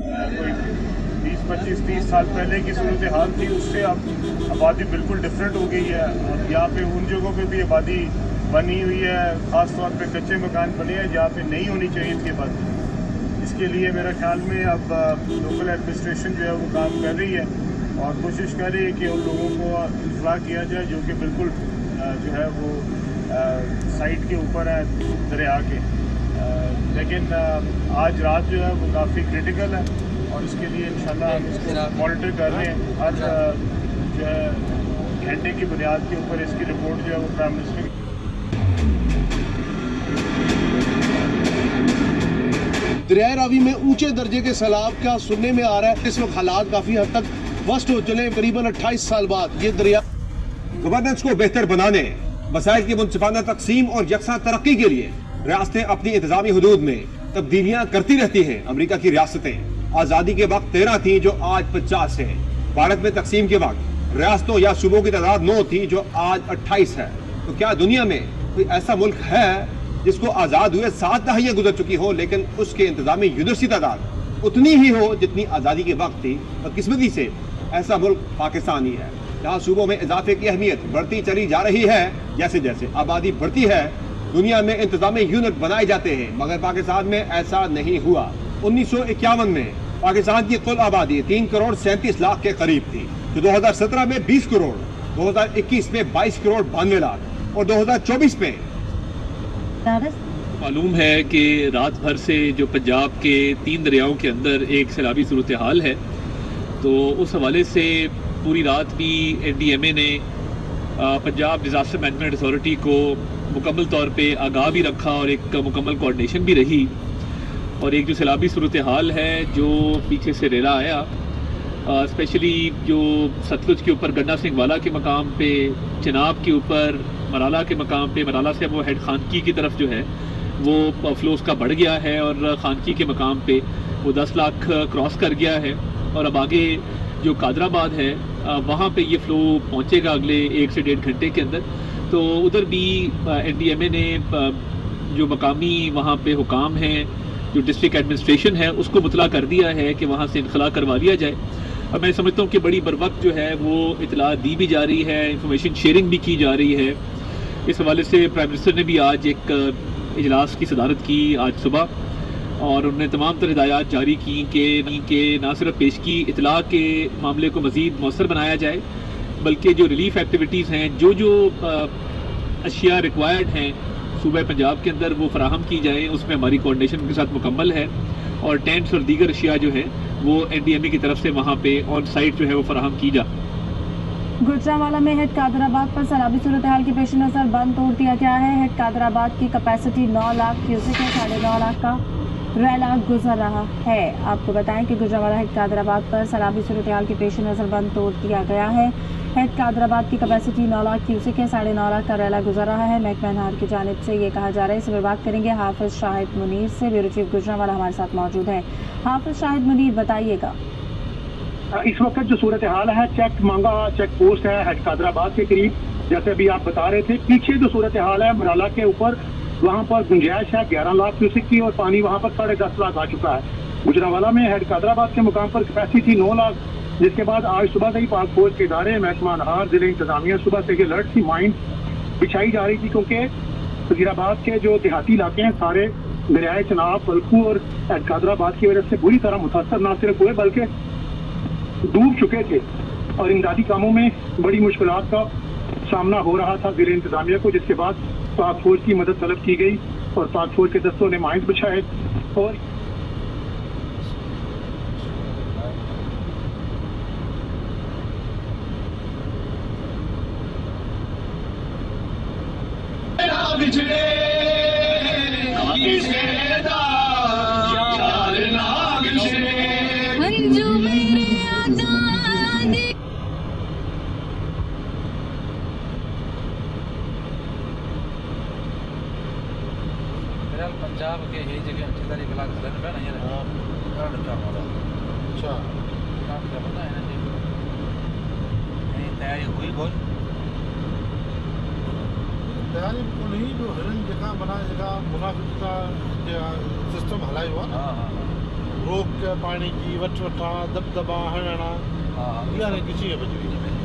कोई 20, 25, 30 साल पहले की सूरत हाल थी, उससे अब आबादी बिल्कुल डिफरेंट हो गई है। और यहाँ पे उन जगहों पे भी आबादी बनी हुई है, ख़ास तौर पे कच्चे मकान बने हैं जहाँ पे नहीं होनी चाहिए थी आबादी। इसके लिए मेरे ख्याल में अब लोकल एडमिनिस्ट्रेशन जो है वो काम कर रही है और कोशिश कर रही है कि उन लोगों को इंफ्रा किया जाए जो कि बिल्कुल जो है वो साइड के ऊपर है दरिया के। लेकिन आज रात जो है वो काफ़ी क्रिटिकल है और इसके लिए इंशाल्लाह हम इसको मॉनिटर कर रहे हैं। हर जो है घंटे की बुनियाद के ऊपर इसकी रिपोर्ट जो है वो प्राइम मिनिस्टर दरिया रावी में ऊंचे दर्जे के सैलाब का सुनने में आ रहा है। इस वक्त हालात काफी हद तक वर्स्ट हो चले हैं। करीबन 28 साल बाद ये दरिया गवर्नेंस को बेहतर बनाने, वसाइल की मुनसिफाना तकसीम और यकसा तरक्की के लिए रियासतें अपनी इंतजामी हुदूद में तब्दीलियां करती रहती हैं। अमरीका की रियासतें आजादी के वक्त 13 थी जो आज 50 है। भारत में तकसीम के वक्त रियासतों या सूबों की तादाद 9 थी जो आज 28 है। तो क्या दुनिया में कोई ऐसा मुल्क है जिसको आजाद हुए 7 दहाइयां गुजर चुकी हो लेकिन उसके इंतजामी यूनिट्स की तादाद उतनी ही हो जितनी आजादी के वक्त थी? बदकिस्मती से ऐसा मुल्क पाकिस्तान ही है, जहाँ सूबों में इजाफे की अहमियत बढ़ती चली जा रही है। जैसे जैसे आबादी बढ़ती है दुनिया में इंतजामी यूनिट बनाए जाते हैं, मगर पाकिस्तान में ऐसा नहीं हुआ। 1951 में पाकिस्तान की कुल आबादी 3 करोड़ 37 लाख के करीब थी, जो 2017 में 20 करोड़, 2021 में 22 करोड़ 92 लाख और 2024 में मालूम है कि रात भर से जो पंजाब के 3 दरियाओं के अंदर एक सैलाबी सूरत हाल है, तो उस हवाले से पूरी रात भी NDMA ने पंजाब डिज़ास्टर मैनेजमेंट अथॉरिटी को मुकम्मल तौर पे आगाह भी रखा और एक मुकम्मल कोऑर्डिनेशन भी रही। और एक जो सैलाबी सूरत हाल है जो पीछे से रेला आया, स्पेशली जो सतलुज के ऊपर गन्ना सिंह वाला के मकाम पे, चिनाब के ऊपर मराला के मकाम पे, मराला से वो हेड खानकी की तरफ जो है वो फ्लो उसका बढ़ गया है और खानकी के मकाम पे वो 10 लाख क्रॉस कर गया है। और अब आगे जो कादराबाद है वहाँ पे ये फ़्लो पहुँचेगा अगले 1 से 1.5 घंटे के अंदर। तो उधर भी NDMA ने जो मकामी वहाँ पे हुकाम हैं, जो डिस्ट्रिक्ट एडमिनिस्ट्रेशन है, उसको मुतला कर दिया है कि वहाँ से इनखला करवा लिया जाए। और मैं समझता हूँ कि बड़ी बर वक्त जो है वो इतला दी भी जा रही है, इंफॉर्मेशन शेयरिंग भी की जा रही है। इस हवाले से प्राइम मिनिस्टर ने भी आज एक इजलास की सदारत की आज सुबह, और उन्होंने तमाम तर हिदायत जारी की कि ना सिर्फ पेश की इतला के मामले को मज़ीद मौसर बनाया जाए, बल्कि जो रिलीफ एक्टिविटीज़ हैं, जो अशिया रिक्वायर्ड हैं सूबे पंजाब के अंदर, वो फराहम की जाएँ। उसमें हमारी कोऑर्डिनेशन उनके साथ मुकम्मल है और टेंट्स और दीगर अशिया जो है वो NDMA की तरफ से वहाँ पे ऑन साइट जो है वो फराहम की जा। गुजरांवाला में हेड कादराबाद पर सैलाबी सूरत हाल के पेश नज़र बंद तोड़ दिया गया है। हेड कादराबाद की कैपेसिटी 9 लाख क्यूसेक है, 9.5 लाख का रैला गुजर रहा है। आपको बताएं कि गुजरांवाला हेड कादराबाद पर सैलाबी सूरत हाल के पेश नज़र बंद तोड़ दिया गया है। हेड कादराबाद की कैपेसिटी 9 लाख क्यूसेक है, 9.5 लाख का रैला गुजर रहा है। महकमा नहर की जानिब से ये कहा जा रहा है। इस पर बात करेंगे हाफिज शाहिद मुनीर से, ब्यूरो चीफ गुजरांवाला हमारे साथ मौजूद है। हाफिज शाहिद मुनीर, बताइएगा। इस वक्त जो सूरत हाल है, चेक मांगा चेक पोस्ट है हेड कादराबाद के करीब, जैसे अभी आप बता रहे थे। पीछे जो सूरत हाल है मराला के ऊपर, वहाँ पर गुंजाइश है 11 लाख क्यूसेक की और पानी वहाँ पर 10.5 लाख आ चुका है। गुजरांवाला में हेड कादराबाद के मुकाम पर कैपेसिटी 9 लाख, जिसके बाद आज सुबह से ही पाक फौज के इदारे, महकमा नहर, जिले इंतजामिया सुबह से ये अलर्ट की माइंड बिछाई जा रही थी, क्योंकि वजीराबाद के जो देहाती इलाके हैं सारे दरियाए चनाब, फलकू और हेड कादराबाद की वजह से बुरी तरह मुतासर न सिर्फ हुए बल्कि डूब चुके थे और इमदादी कामों में बड़ी मुश्किलात का सामना हो रहा था जिले इंतजामिया को, जिसके बाद पाक फौज की मदद तलब की गई और पाक फौज के दस्तों ने माइंड बिछाए और पंजाब के ही जगह अच्छी तरीके से घर पे नहीं रहा। अच्छा काम क्या पता है ना जी, नहीं तैयारी हुई बहुत तैयारी को नहीं, जो हिरन जगह बना जगह मुनाफिक का सिस्टम हलाई हुआ ना। हाँ रोक पानी की वठवठा दबदबा हणना यानी किसी है बजरी